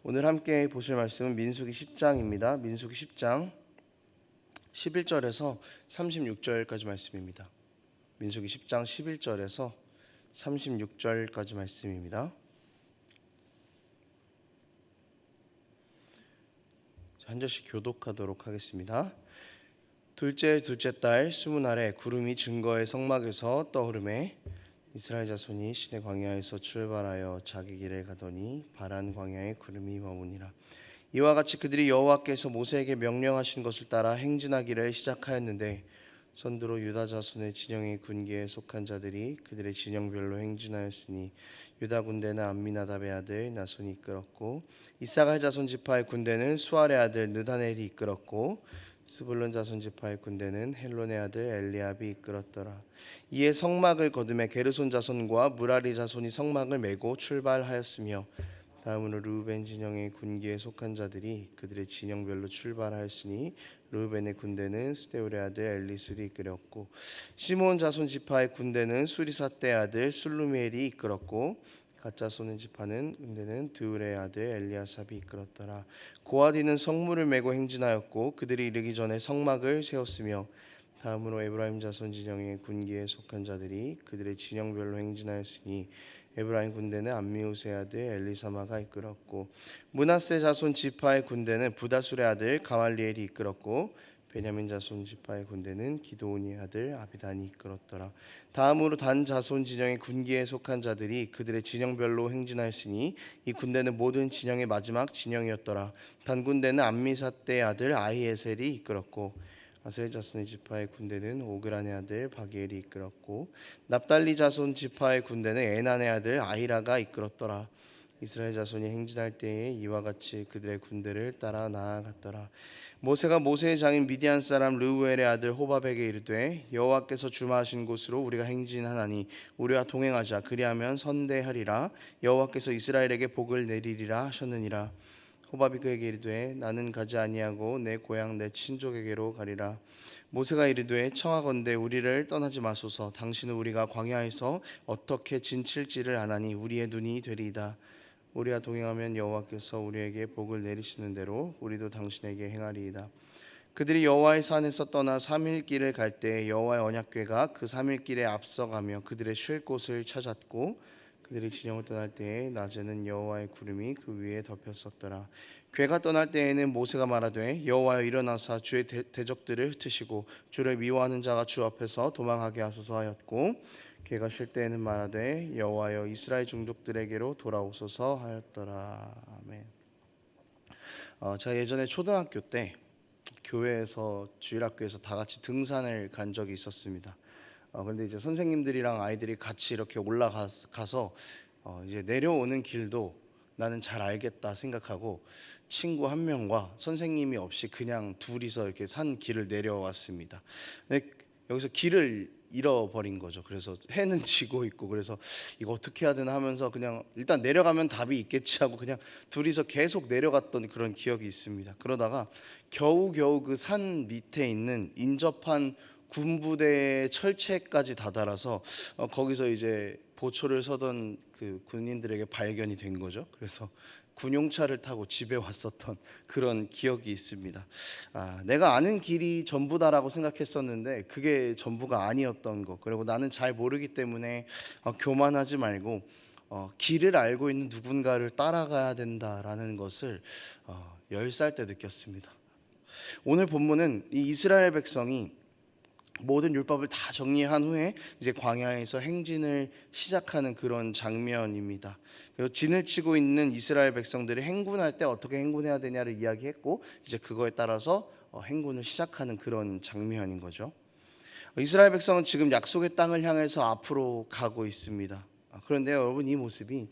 오늘 함께 보실 말씀은 민수기 10장입니다. 민수기 10장 11절에서 36절까지 말씀입니다. 민수기 10장 11절에서 36절까지 말씀입니다. 한 절씩 교독하도록 하겠습니다. 둘째 달 스무 날에 구름이 증거의 성막에서 떠오르매 이스라엘 자손이 시내 광야에서 출발하여 자기 길에 가더니 바란 광야에 구름이 머무니라. 이와 같이 그들이 여호와께서 모세에게 명령하신 것을 따라 행진하기를 시작하였는데 선두로 유다 자손의 진영의 군기에 속한 자들이 그들의 진영별로 행진하였으니 유다 군대는 암미나답의 아들 나손이 이끌었고 이사갈 자손 지파의 군대는 수알의 아들 느다넬이 이끌었고 스불론 자손 지파의 군대는 헬론의 아들 엘리압이 이끌었더라. 이에 성막을 거두매 게르손 자손과 무라리 자손이 성막을 메고 출발하였으며 다음으로 르우벤 진영의 군기에 속한 자들이 그들의 진영별로 출발하였으니 르우벤의 군대는 스데울의 아들 엘리술이 이끌었고 시므온 자손 지파의 군대는 수리사떼의 아들 술루미엘이 이끌었고 갓 자손의 지파는 군대는 드울의 아들 엘리아삽이 이끌었더라. 고아디는 성문을 메고 행진하였고 그들이 이르기 전에 성막을 세웠으며 다음으로 에브라임 자손 진영의 군기에 속한 자들이 그들의 진영별로 행진하였으니 에브라임 군대는 암미우스의 아들 엘리사마가 이끌었고 므낫세 자손 지파의 군대는 부다술의 아들 가말리엘이 이끌었고 베냐민 자손 지파의 군대는 기드온의 아들 아비단이 이끌었더라. 다음으로 단 자손 진영의 군기에 속한 자들이 그들의 진영별로 행진하였으니 이 군대는 모든 진영의 마지막 진영이었더라. 단 군대는 암미사떼의 아들 아히에셀이 이끌었고 아셀 자손의 지파의 군대는 오그란의 아들 바기엘이 이끌었고 납달리 자손 지파의 군대는 에난의 아들 아히라가 이끌었더라. 이스라엘 자손이 행진할 때에 이와 같이 그들의 군대를 따라 나아갔더라. 모세가 모세의 장인 미디안 사람 르우엘의 아들 호밥에게 이르되 여호와께서 주마하신 곳으로 우리가 행진하나니 우리와 동행하자. 그리하면 선대하리라. 여호와께서 이스라엘에게 복을 내리리라 하셨느니라. 호밥이 그에게 이르되 나는 가지 아니하고 내 고향 내 친족에게로 가리라. 모세가 이르되 청하건대 우리를 떠나지 마소서. 당신은 우리가 광야에서 어떻게 진칠지를 아나니 우리의 눈이 되리이다. 우리와 동행하면 여호와께서 우리에게 복을 내리시는 대로 우리도 당신에게 행하리이다. 그들이 여호와의 산에서 떠나 3일 길을 갈 때 여호와의 언약궤가 그 3일 길에 앞서가며 그들의 쉴 곳을 찾았고 그들이 진영을 떠날 때에 낮에는 여호와의 구름이 그 위에 덮였었더라. 궤가 떠날 때에는 모세가 말하되 여호와여 일어나사 주의 대적들을 흩으시고 주를 미워하는 자가 주 앞에서 도망하게 하소서 하였고 궤가 쉴 때에는 말하되 여호와여 이스라엘 종족들에게로 돌아오소서 하였더라. 아멘. 제가 예전에 초등학교 때 교회에서 주일학교에서 다 같이 등산을 간 적이 있었습니다. 그런데 이제 선생님들이랑 아이들이 같이 이렇게 올라가서 이제 내려오는 길도 나는 잘 알겠다 생각하고 친구 한 명과 선생님이 없이 그냥 둘이서 이렇게 산 길을 내려왔습니다. 근데 여기서 길을 잃어버린 거죠. 그래서 해는 지고 있고 그래서 이거 어떻게 해야 되나 하면서 그냥 일단 내려가면 답이 있겠지 하고 그냥 둘이서 계속 내려갔던 그런 기억이 있습니다. 그러다가 겨우겨우 그 산 밑에 있는 인접한 군부대의 철책까지 다다라서 거기서 이제 보초를 서던 그 군인들에게 발견이 된 거죠. 그래서 군용차를 타고 집에 왔었던 그런 기억이 있습니다. 내가 아는 길이 전부다라고 생각했었는데 그게 전부가 아니었던 거. 그리고 나는 잘 모르기 때문에 교만하지 말고 길을 알고 있는 누군가를 따라가야 된다라는 것을 10살 때 느꼈습니다. 오늘 본문은 이 이스라엘 백성이 모든 율법을 다 정리한 후에 이제 광야에서 행진을 시작하는 그런 장면입니다. 그리고 진을 치고 있는 이스라엘 백성들이 행군할 때 어떻게 행군해야 되냐를 이야기했고 이제 그거에 따라서 행군을 시작하는 그런 장면인 거죠. 이스라엘 백성은 지금 약속의 땅을 향해서 앞으로 가고 있습니다. 그런데 여러분 이 모습이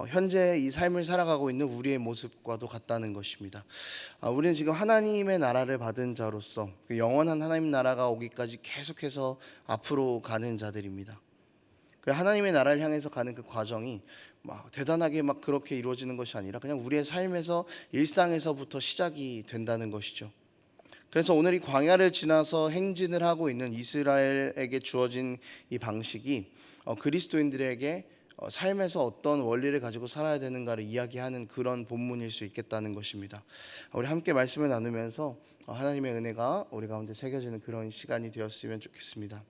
현재 이 삶을 살아가고 있는 우리의 모습과도 같다는 것입니다. 우리는 지금 하나님의 나라를 받은 자로서 그 영원한 하나님 나라가 오기까지 계속해서 앞으로 가는 자들입니다. 하나님의 나라를 향해서 가는 그 과정이 막 대단하게 막 그렇게 이루어지는 것이 아니라 그냥 우리의 삶에서 일상에서부터 시작이 된다는 것이죠. 그래서 오늘 이 광야를 지나서 행진을 하고 있는 이스라엘에게 주어진 이 방식이 그리스도인들에게 삶에서 어떤 원리를 가지고 살아야 되는가를 이야기하는 그런 본문일 수 있겠다는 것입니다. 우리 함께 말씀을 나누면서 하나님의 은혜가 우리 가운데 새겨지는 그런 시간이 되었으면 좋겠습니다.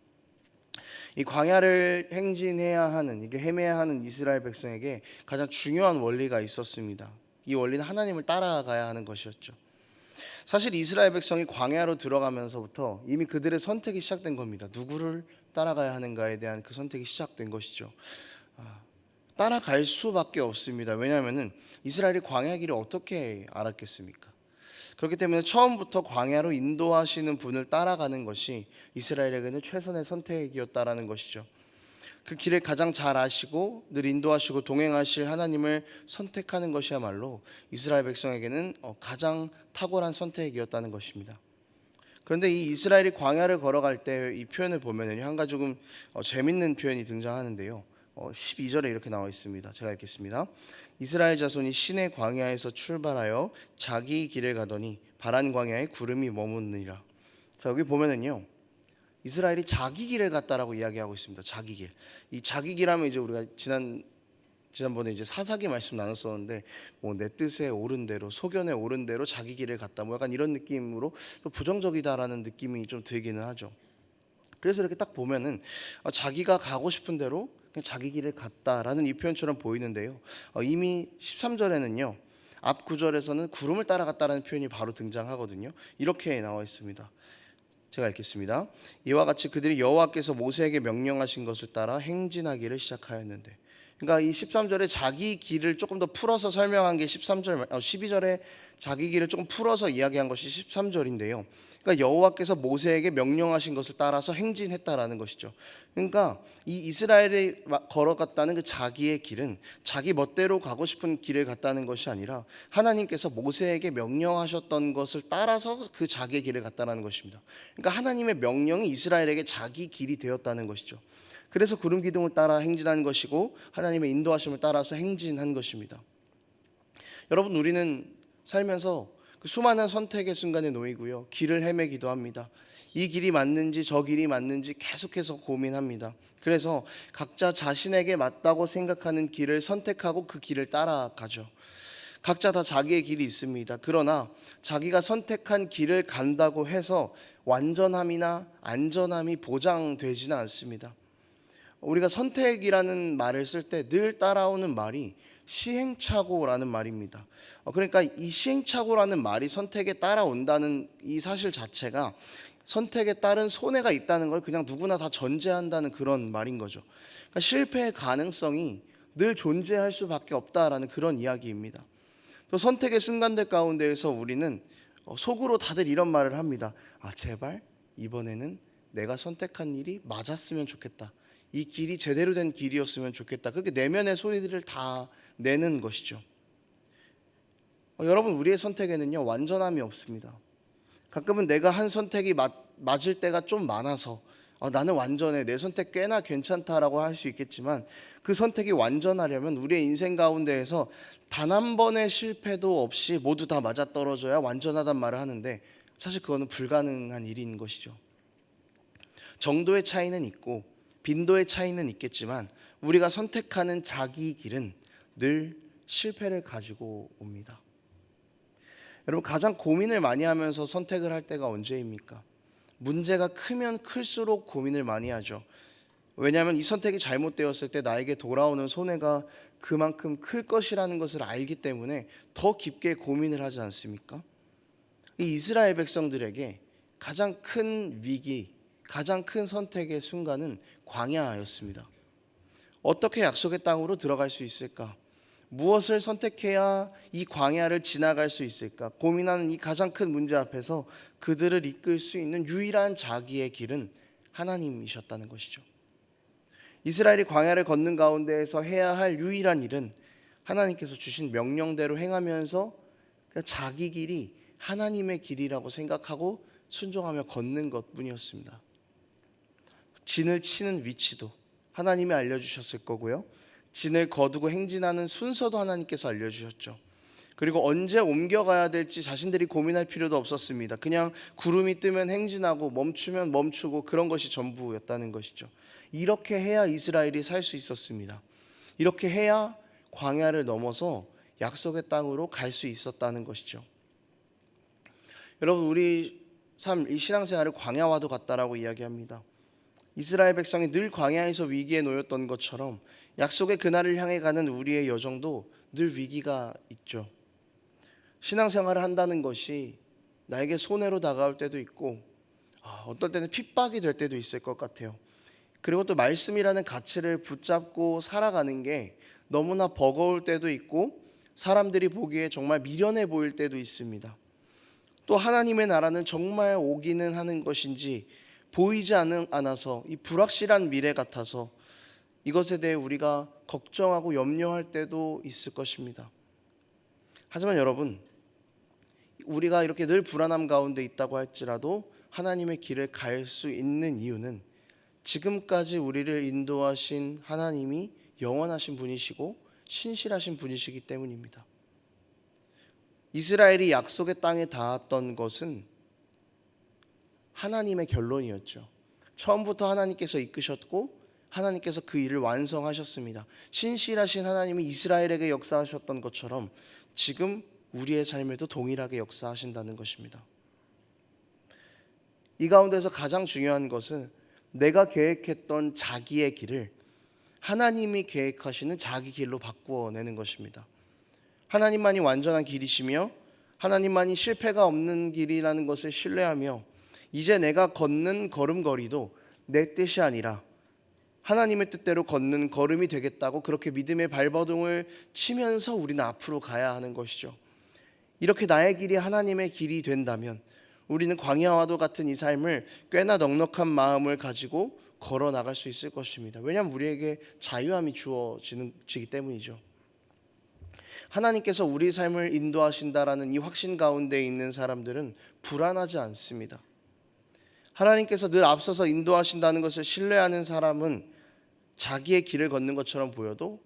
이 광야를 행진해야 하는, 이게 헤매야 하는 이스라엘 백성에게 가장 중요한 원리가 있었습니다. 이 원리는 하나님을 따라가야 하는 것이었죠. 사실 이스라엘 백성이 광야로 들어가면서부터 이미 그들의 선택이 시작된 겁니다. 누구를 따라가야 하는가에 대한 그 선택이 시작된 것이죠. 따라갈 수밖에 없습니다. 왜냐하면 이스라엘이 광야 길을 어떻게 알았겠습니까? 그렇기 때문에 처음부터 광야로 인도하시는 분을 따라가는 것이 이스라엘에게는 최선의 선택이었다라는 것이죠. 그 길을 가장 잘 아시고 늘 인도하시고 동행하실 하나님을 선택하는 것이야말로 이스라엘 백성에게는 가장 탁월한 선택이었다는 것입니다. 그런데 이 이스라엘이 광야를 걸어갈 때 이 표현을 보면은 한 가지 조금 재밌는 표현이 등장하는데요. 12절에 이렇게 나와 있습니다. 제가 읽겠습니다. 이스라엘 자손이 시내 광야에서 출발하여 자기 길을 가더니 바란 광야에 구름이 머무느니라. 자, 여기 보면은요. 이스라엘이 자기 길을 갔다라고 이야기하고 있습니다. 자기 길. 이 자기 길하면 이제 우리가 지난번에 이제 사사기 말씀 나눴었는데 뭐 내 뜻에 옳은 대로 소견에 옳은 대로 자기 길을 갔다 뭐 약간 이런 느낌으로 또 부정적이다라는 느낌이 좀 들기는 하죠. 그래서 이렇게 딱 보면은 자기가 가고 싶은 대로 그냥 자기 길을 갔다라는 이 표현처럼 보이는데요. 이미 13절에는요. 앞 구절에서는 구름을 따라갔다라는 표현이 바로 등장하거든요. 이렇게 나와 있습니다. 제가 읽겠습니다. 이와 같이 그들이 여호와께서 모세에게 명령하신 것을 따라 행진하기를 시작하였는데, 그러니까 이 13절에 자기 길을 조금 더 풀어서 설명한 게 12절에 자기 길을 조금 풀어서 이야기한 것이 13절인데요. 그러니까 여호와께서 모세에게 명령하신 것을 따라서 행진했다라는 것이죠. 그러니까 이 이스라엘이 걸어갔다는 그 자기의 길은 자기 멋대로 가고 싶은 길을 갔다는 것이 아니라 하나님께서 모세에게 명령하셨던 것을 따라서 그 자기의 길을 갔다는 것입니다. 그러니까 하나님의 명령이 이스라엘에게 자기 길이 되었다는 것이죠. 그래서 구름 기둥을 따라 행진한 것이고 하나님의 인도하심을 따라서 행진한 것입니다. 여러분, 우리는 살면서 그 수많은 선택의 순간에 놓이고요. 길을 헤매기도 합니다. 이 길이 맞는지 저 길이 맞는지 계속해서 고민합니다. 그래서 각자 자신에게 맞다고 생각하는 길을 선택하고 그 길을 따라가죠. 각자 다 자기의 길이 있습니다. 그러나 자기가 선택한 길을 간다고 해서 완전함이나 안전함이 보장되지는 않습니다. 우리가 선택이라는 말을 쓸 때 늘 따라오는 말이 시행착오라는 말입니다. 그러니까 이 시행착오라는 말이 선택에 따라온다는 이 사실 자체가 선택에 따른 손해가 있다는 걸 그냥 누구나 다 전제한다는 그런 말인 거죠. 그러니까 실패의 가능성이 늘 존재할 수밖에 없다라는 그런 이야기입니다. 또 선택의 순간들 가운데에서 우리는 속으로 다들 이런 말을 합니다. 제발 이번에는 내가 선택한 일이 맞았으면 좋겠다. 이 길이 제대로 된 길이었으면 좋겠다. 그렇게 내면의 소리들을 다 내는 것이죠. 여러분, 우리의 선택에는요 완전함이 없습니다. 가끔은 내가 한 선택이 맞을 때가 좀 많아서 나는 완전해, 내 선택 꽤나 괜찮다라고 할 수 있겠지만 그 선택이 완전하려면 우리의 인생 가운데에서 단 한 번의 실패도 없이 모두 다 맞아떨어져야 완전하단 말을 하는데 사실 그거는 불가능한 일인 것이죠. 정도의 차이는 있고 빈도의 차이는 있겠지만 우리가 선택하는 자기 길은 늘 실패를 가지고 옵니다. 여러분, 가장 고민을 많이 하면서 선택을 할 때가 언제입니까? 문제가 크면 클수록 고민을 많이 하죠. 왜냐하면 이 선택이 잘못되었을 때 나에게 돌아오는 손해가 그만큼 클 것이라는 것을 알기 때문에 더 깊게 고민을 하지 않습니까? 이 이스라엘 백성들에게 가장 큰 위기, 가장 큰 선택의 순간은 광야였습니다. 어떻게 약속의 땅으로 들어갈 수 있을까? 무엇을 선택해야 이 광야를 지나갈 수 있을까? 고민하는 이 가장 큰 문제 앞에서 그들을 이끌 수 있는 유일한 자기의 길은 하나님이셨다는 것이죠. 이스라엘이 광야를 걷는 가운데에서 해야 할 유일한 일은 하나님께서 주신 명령대로 행하면서 자기 길이 하나님의 길이라고 생각하고 순종하며 걷는 것뿐이었습니다. 진을 치는 위치도 하나님이 알려주셨을 거고요. 진을 거두고 행진하는 순서도 하나님께서 알려주셨죠. 그리고 언제 옮겨가야 될지 자신들이 고민할 필요도 없었습니다. 그냥 구름이 뜨면 행진하고 멈추면 멈추고 그런 것이 전부였다는 것이죠. 이렇게 해야 이스라엘이 살 수 있었습니다. 이렇게 해야 광야를 넘어서 약속의 땅으로 갈 수 있었다는 것이죠. 여러분, 우리 삶, 이 신앙생활을 광야와도 같다라고 이야기합니다. 이스라엘 백성이 늘 광야에서 위기에 놓였던 것처럼 약속의 그날을 향해 가는 우리의 여정도 늘 위기가 있죠. 신앙생활을 한다는 것이 나에게 손해로 다가올 때도 있고 어떨 때는 핍박이 될 때도 있을 것 같아요. 그리고 또 말씀이라는 가치를 붙잡고 살아가는 게 너무나 버거울 때도 있고 사람들이 보기에 정말 미련해 보일 때도 있습니다. 또 하나님의 나라는 정말 오기는 하는 것인지 보이지 않아서 이 불확실한 미래 같아서 이것에 대해 우리가 걱정하고 염려할 때도 있을 것입니다. 하지만 여러분, 우리가 이렇게 늘 불안함 가운데 있다고 할지라도 하나님의 길을 갈 수 있는 이유는 지금까지 우리를 인도하신 하나님이 영원하신 분이시고 신실하신 분이시기 때문입니다. 이스라엘이 약속의 땅에 닿았던 것은 하나님의 결론이었죠. 처음부터 하나님께서 이끄셨고 하나님께서 그 일을 완성하셨습니다. 신실하신 하나님이 이스라엘에게 역사하셨던 것처럼 지금 우리의 삶에도 동일하게 역사하신다는 것입니다. 이 가운데서 가장 중요한 것은 내가 계획했던 자기의 길을 하나님이 계획하시는 자기 길로 바꾸어내는 것입니다. 하나님만이 완전한 길이시며 하나님만이 실패가 없는 길이라는 것을 신뢰하며 이제 내가 걷는 걸음걸이도 내 뜻이 아니라 하나님의 뜻대로 걷는 걸음이 되겠다고 그렇게 믿음의 발버둥을 치면서 우리는 앞으로 가야 하는 것이죠. 이렇게 나의 길이 하나님의 길이 된다면 우리는 광야와도 같은 이 삶을 꽤나 넉넉한 마음을 가지고 걸어 나갈 수 있을 것입니다. 왜냐하면 우리에게 자유함이 주어지기 때문이죠. 하나님께서 우리 삶을 인도하신다라는 이 확신 가운데 있는 사람들은 불안하지 않습니다. 하나님께서 늘 앞서서 인도하신다는 것을 신뢰하는 사람은 자기의 길을 걷는 것처럼 보여도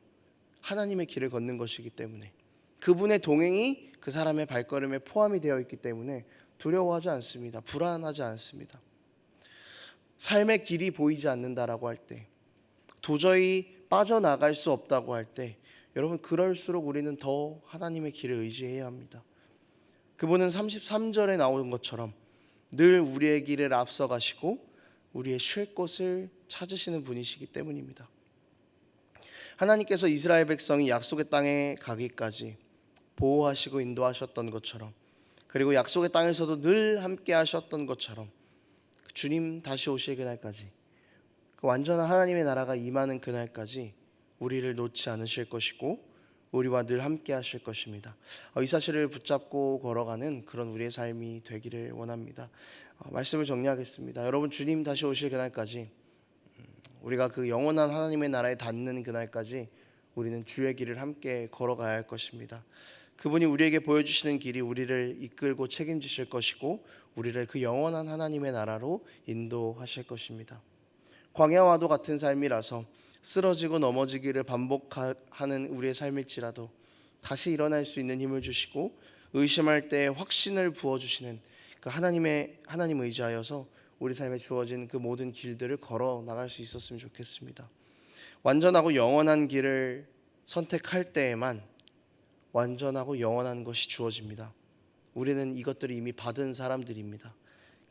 하나님의 길을 걷는 것이기 때문에 그분의 동행이 그 사람의 발걸음에 포함이 되어 있기 때문에 두려워하지 않습니다. 불안하지 않습니다. 삶의 길이 보이지 않는다라고 할 때, 도저히 빠져나갈 수 없다고 할 때, 여러분 그럴수록 우리는 더 하나님의 길을 의지해야 합니다. 그분은 33절에 나오는 것처럼 늘 우리의 길을 앞서 가시고 우리의 쉴 곳을 찾으시는 분이시기 때문입니다. 하나님께서 이스라엘 백성이 약속의 땅에 가기까지 보호하시고 인도하셨던 것처럼, 그리고 약속의 땅에서도 늘 함께 하셨던 것처럼 주님 다시 오실 그날까지, 그 완전한 하나님의 나라가 임하는 그날까지 우리를 놓지 않으실 것이고 우리와 늘 함께 하실 것입니다. 이 사실을 붙잡고 걸어가는 그런 우리의 삶이 되기를 원합니다. 말씀을 정리하겠습니다. 여러분, 주님 다시 오실 그날까지, 우리가 그 영원한 하나님의 나라에 닿는 그날까지 우리는 주의 길을 함께 걸어가야 할 것입니다. 그분이 우리에게 보여주시는 길이 우리를 이끌고 책임지실 것이고 우리를 그 영원한 하나님의 나라로 인도하실 것입니다. 광야와도 같은 삶이라서 쓰러지고 넘어지기를 반복하는 우리의 삶일지라도 다시 일어날 수 있는 힘을 주시고 의심할 때 확신을 부어주시는 그 하나님 의지하여서 우리 삶에 주어진 그 모든 길들을 걸어 나갈 수 있었으면 좋겠습니다. 완전하고 영원한 길을 선택할 때에만 완전하고 영원한 것이 주어집니다. 우리는 이것들을 이미 받은 사람들입니다.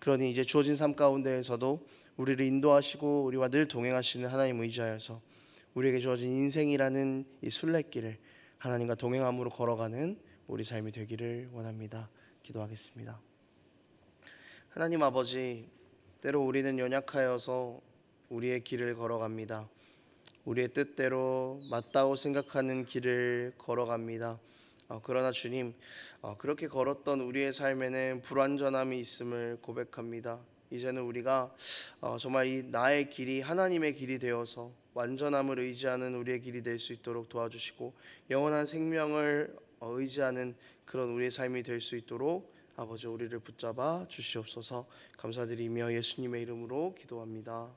그러니 이제 주어진 삶 가운데에서도 우리를 인도하시고 우리와 늘 동행하시는 하나님 의지하여서 우리에게 주어진 인생이라는 이 순례길을 하나님과 동행함으로 걸어가는 우리 삶이 되기를 원합니다. 기도하겠습니다. 하나님 아버지, 때로 우리는 연약하여서 우리의 길을 걸어갑니다. 우리의 뜻대로 맞다고 생각하는 길을 걸어갑니다. 그러나 주님, 그렇게 걸었던 우리의 삶에는 불완전함이 있음을 고백합니다. 이제는 우리가 정말 이 나의 길이 하나님의 길이 되어서 완전함을 의지하는 우리의 길이 될 수 있도록 도와주시고 영원한 생명을 의지하는 그런 우리의 삶이 될 수 있도록 아버지 우리를 붙잡아 주시옵소서. 감사드리며 예수님의 이름으로 기도합니다.